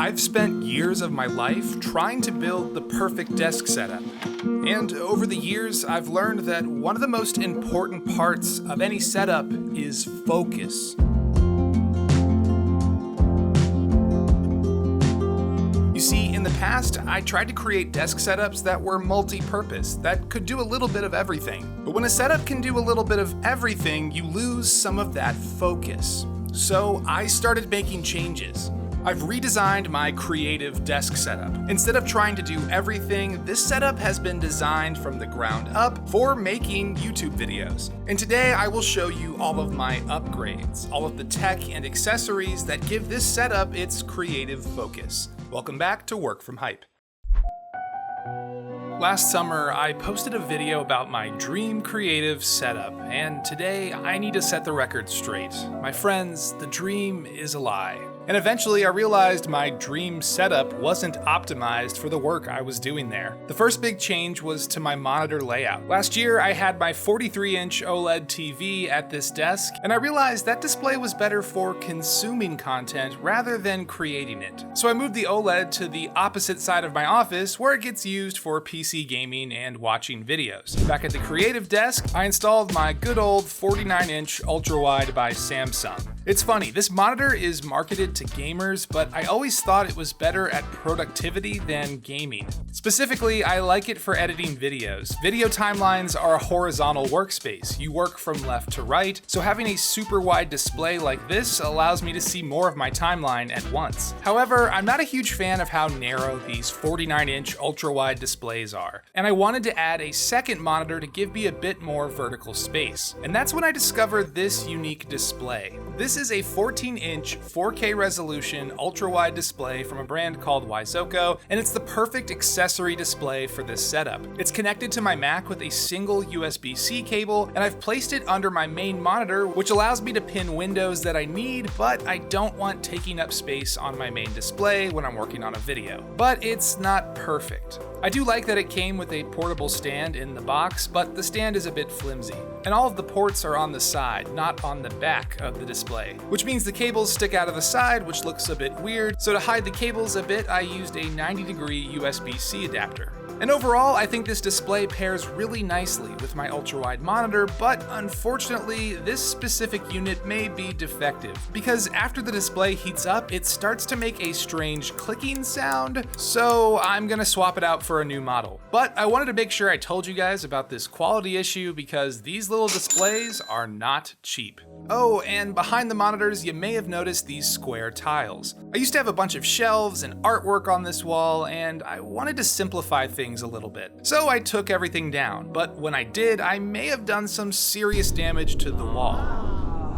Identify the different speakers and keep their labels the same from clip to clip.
Speaker 1: I've spent years of my life trying to build the perfect desk setup. And over the years, I've learned that one of the most important parts of any setup is focus. You see, in the past, I tried to create desk setups that were multi-purpose, that could do a little bit of everything. But when a setup can do a little bit of everything, you lose some of that focus. So I started making changes. I've redesigned my creative desk setup. Instead of trying to do everything, this setup has been designed from the ground up for making YouTube videos. And today I will show you all of my upgrades, all of the tech and accessories that give this setup its creative focus. Welcome back to Work from Hype. Last summer, I posted a video about my dream creative setup, and today I need to set the record straight. My friends, the dream is a lie. And eventually I realized my dream setup wasn't optimized for the work I was doing there. The first big change was to my monitor layout. Last year I had my 43-inch OLED TV at this desk, and I realized that display was better for consuming content rather than creating it. So I moved the OLED to the opposite side of my office where it gets used for PC gaming and watching videos. Back at the creative desk, I installed my good old 49-inch ultra-wide by Samsung. It's funny, this monitor is marketed to gamers, but I always thought it was better at productivity than gaming. Specifically, I like it for editing videos. Video timelines are a horizontal workspace. You work from left to right, so having a super wide display like this allows me to see more of my timeline at once. However, I'm not a huge fan of how narrow these 49-inch ultra-wide displays are, and I wanted to add a second monitor to give me a bit more vertical space. And that's when I discovered this unique display. This is a 14-inch 4K resolution ultra-wide display from a brand called Widescreen, and it's the perfect accessory display for this setup. It's connected to my Mac with a single USB-C cable, and I've placed it under my main monitor, which allows me to pin windows that I need, but I don't want taking up space on my main display when I'm working on a video. But it's not perfect. I do like that it came with a portable stand in the box, but the stand is a bit flimsy. And all of the ports are on the side, not on the back of the display, which means the cables stick out of the side, which looks a bit weird. So to hide the cables a bit, I used a 90-degree USB-C adapter. And overall, I think this display pairs really nicely with my ultra-wide monitor, but unfortunately, this specific unit may be defective, because after the display heats up, it starts to make a strange clicking sound, so I'm gonna swap it out for a new model. But I wanted to make sure I told you guys about this quality issue because these little displays are not cheap. Oh, and behind the monitors, you may have noticed these square tiles. I used to have a bunch of shelves and artwork on this wall, and I wanted to simplify things a little bit. So I took everything down, but when I did, I may have done some serious damage to the wall.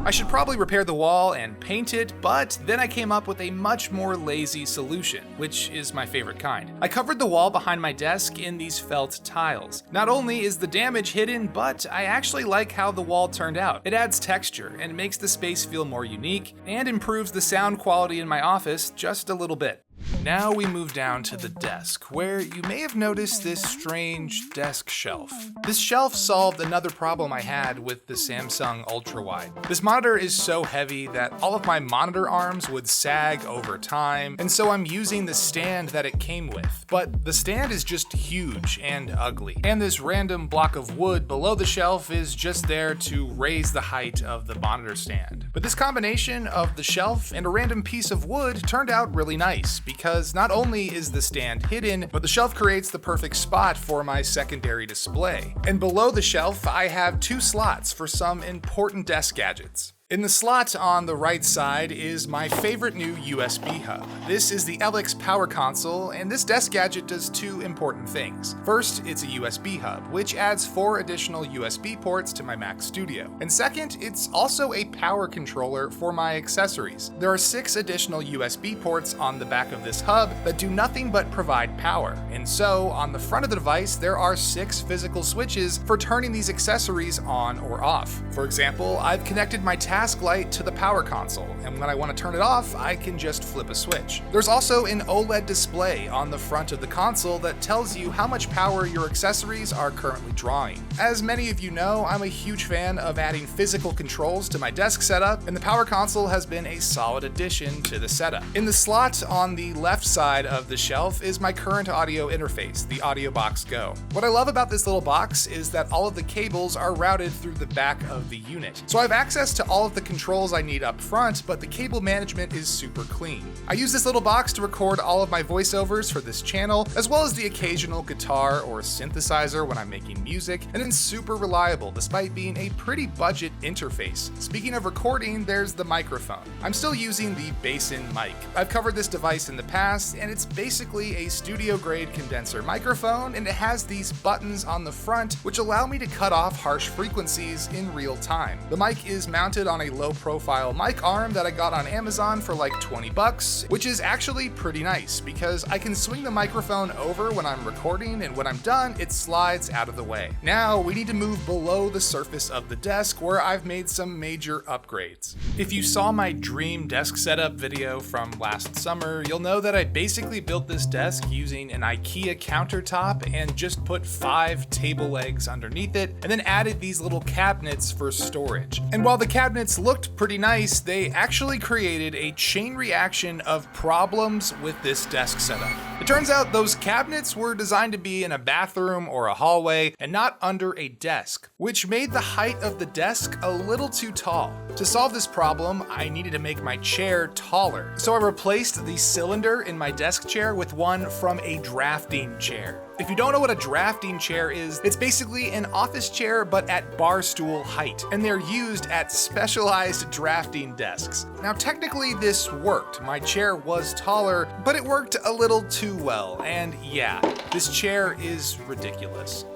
Speaker 1: I should probably repair the wall and paint it, but then I came up with a much more lazy solution, which is my favorite kind. I covered the wall behind my desk in these felt tiles. Not only is the damage hidden, but I actually like how the wall turned out. It adds texture and makes the space feel more unique and improves the sound quality in my office just a little bit. Now we move down to the desk, where you may have noticed this strange desk shelf. This shelf solved another problem I had with the Samsung Ultrawide. This monitor is so heavy that all of my monitor arms would sag over time, and so I'm using the stand that it came with. But the stand is just huge and ugly, and this random block of wood below the shelf is just there to raise the height of the monitor stand. But this combination of the shelf and a random piece of wood turned out really nice, because not only is the stand hidden, but the shelf creates the perfect spot for my secondary display. And below the shelf, I have two slots for some important desk gadgets. In the slot on the right side is my favorite new USB hub. This is the LX Power Console, and this desk gadget does two important things. First, it's a USB hub, which adds 4 additional USB ports to my Mac Studio. And second, it's also a power controller for my accessories. There are 6 additional USB ports on the back of this hub that do nothing but provide power. And so, on the front of the device, there are 6 physical switches for turning these accessories on or off. For example, I've connected my tab task light to the power console, and when I want to turn it off, I can just flip a switch. There's also an OLED display on the front of the console that tells you how much power your accessories are currently drawing. As many of you know, I'm a huge fan of adding physical controls to my desk setup, and the power console has been a solid addition to the setup. In the slot on the left side of the shelf is my current audio interface, the AudioBox Go. What I love about this little box is that all of the cables are routed through the back of the unit. So I have access to all of the controls I need up front, but the cable management is super clean. I use this little box to record all of my voiceovers for this channel, as well as the occasional guitar or synthesizer when I'm making music, and it's super reliable despite being a pretty budget interface. Speaking of recording, there's the microphone. I'm still using the bass-in mic. I've covered this device in the past, and it's basically a studio-grade condenser microphone, and it has these buttons on the front which allow me to cut off harsh frequencies in real time. The mic is mounted on a low-profile mic arm that I got on Amazon for like 20 bucks, which is actually pretty nice because I can swing the microphone over when I'm recording, and when I'm done, it slides out of the way. Now we need to move below the surface of the desk where I've made some major upgrades. If you saw my dream desk setup video from last summer, you'll know that I basically built this desk using an IKEA countertop and just put 5 table legs underneath it, and then added these little cabinets for storage. And while the cabinets looked pretty nice, they actually created a chain reaction of problems with this desk setup. It turns out those cabinets were designed to be in a bathroom or a hallway and not under a desk, which made the height of the desk a little too tall. To solve this problem, I needed to make my chair taller. So I replaced the cylinder in my desk chair with one from a drafting chair. If you don't know what a drafting chair is, it's basically an office chair but at bar stool height, and they're used at specialized drafting desks. Now technically this worked. My chair was taller, but it worked a little too well, and yeah, this chair is ridiculous.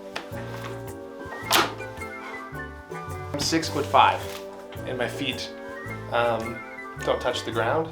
Speaker 2: I'm 6'5", and my feet don't touch the ground.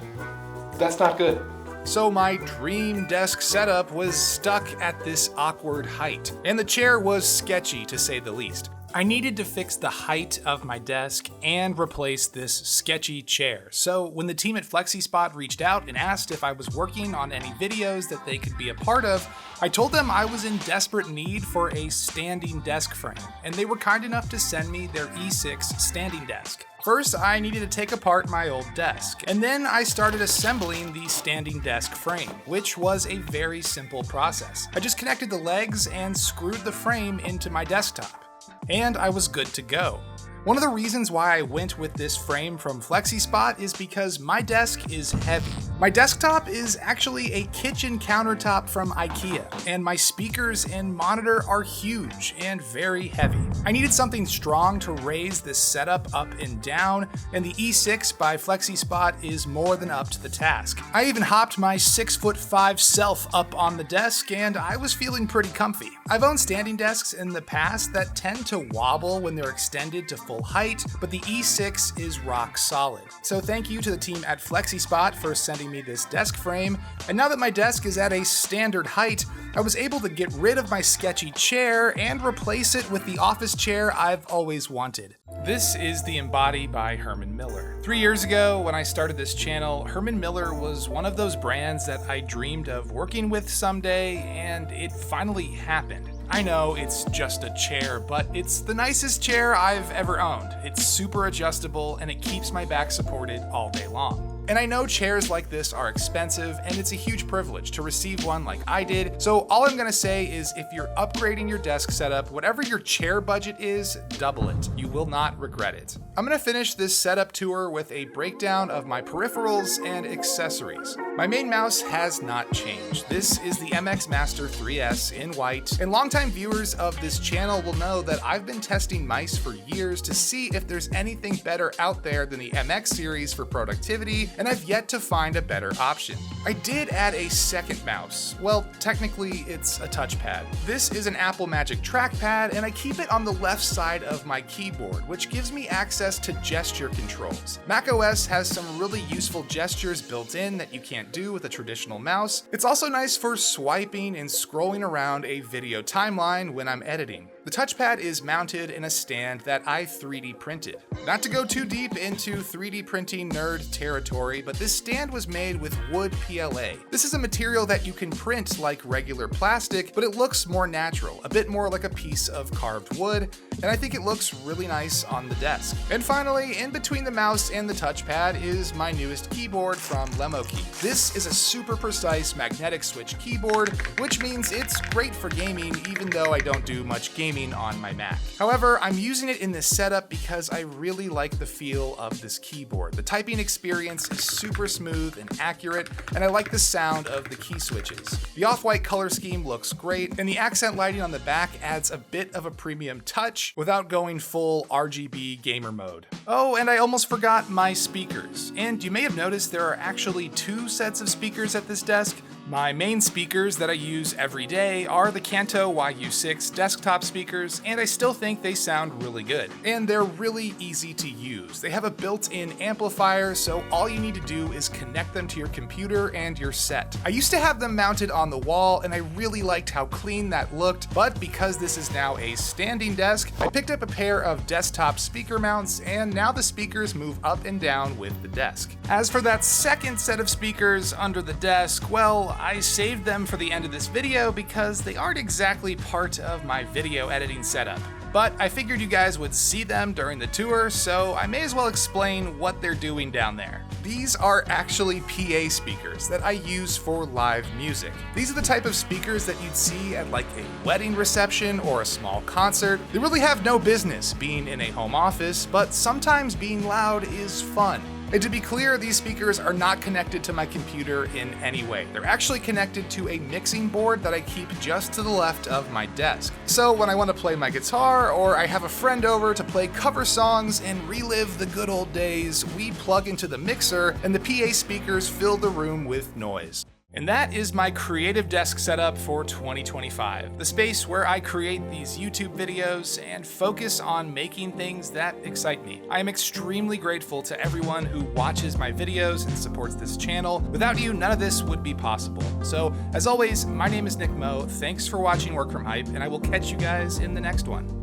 Speaker 2: That's not good.
Speaker 1: So my dream desk setup was stuck at this awkward height, and the chair was sketchy to say the least. I needed to fix the height of my desk and replace this sketchy chair. So when the team at Flexispot reached out and asked if I was working on any videos that they could be a part of, I told them I was in desperate need for a standing desk frame, and they were kind enough to send me their E6 standing desk. First, I needed to take apart my old desk, and then I started assembling the standing desk frame, which was a very simple process. I just connected the legs and screwed the frame into my desktop, and I was good to go. One of the reasons why I went with this frame from Flexispot is because my desk is heavy. My desktop is actually a kitchen countertop from IKEA, and my speakers and monitor are huge and very heavy. I needed something strong to raise this setup up and down, and the E6 by Flexispot is more than up to the task. I even hopped my 6'5" self up on the desk, and I was feeling pretty comfy. I've owned standing desks in the past that tend to wobble when they're extended to full height, but the E6 is rock solid. So thank you to the team at Flexispot for sending me this desk frame, and now that my desk is at a standard height, I was able to get rid of my sketchy chair and replace it with the office chair I've always wanted. This is the Embody by Herman Miller. 3 years ago, when I started this channel, Herman Miller was one of those brands that I dreamed of working with someday, and it finally happened. I know it's just a chair, but it's the nicest chair I've ever owned. It's super adjustable, and it keeps my back supported all day long. And I know chairs like this are expensive, and it's a huge privilege to receive one like I did, so all I'm gonna say is if you're upgrading your desk setup, whatever your chair budget is, double it. You will not regret it. I'm gonna finish this setup tour with a breakdown of my peripherals and accessories. My main mouse has not changed. This is the MX Master 3S in white, and longtime viewers of this channel will know that I've been testing mice for years to see if there's anything better out there than the MX series for productivity, and I've yet to find a better option. I did add a second mouse. Well, technically it's a touchpad. This is an Apple Magic trackpad, and I keep it on the left side of my keyboard, which gives me access to gesture controls. macOS has some really useful gestures built in that you can't do with a traditional mouse. It's also nice for swiping and scrolling around a video timeline when I'm editing. The touchpad is mounted in a stand that I 3D printed. Not to go too deep into 3D printing nerd territory, but this stand was made with wood PLA. This is a material that you can print like regular plastic, but it looks more natural, a bit more like a piece of carved wood, and I think it looks really nice on the desk. And finally, in between the mouse and the touchpad is my newest keyboard from LemoKey. This is a super precise magnetic switch keyboard, which means it's great for gaming, even though I don't do much gaming on my Mac. However, I'm using it in this setup because I really like the feel of this keyboard. The typing experience is super smooth and accurate, and I like the sound of the key switches. The off-white color scheme looks great, and the accent lighting on the back adds a bit of a premium touch without going full RGB gamer mode. Oh, and I almost forgot my speakers. And you may have noticed there are actually 2 sets of speakers at this desk. My main speakers that I use every day are the Kanto YU6 desktop speakers, and I still think they sound really good. And they're really easy to use. They have a built-in amplifier, so all you need to do is connect them to your computer and you're set. I used to have them mounted on the wall, and I really liked how clean that looked, but because this is now a standing desk, I picked up a pair of desktop speaker mounts, and now the speakers move up and down with the desk. As for that second set of speakers under the desk, well, I saved them for the end of this video because they aren't exactly part of my video editing setup. But I figured you guys would see them during the tour, so I may as well explain what they're doing down there. These are actually PA speakers that I use for live music. These are the type of speakers that you'd see at like a wedding reception or a small concert. They really have no business being in a home office, but sometimes being loud is fun. And to be clear, these speakers are not connected to my computer in any way. They're actually connected to a mixing board that I keep just to the left of my desk. So when I want to play my guitar, or I have a friend over to play cover songs and relive the good old days, we plug into the mixer and the PA speakers fill the room with noise. And that is my creative desk setup for 2025, the space where I create these YouTube videos and focus on making things that excite me. I am extremely grateful to everyone who watches my videos and supports this channel. Without you, none of this would be possible. So, as always, my name is Nick Mo. Thanks for watching Work from Hype, and I will catch you guys in the next one.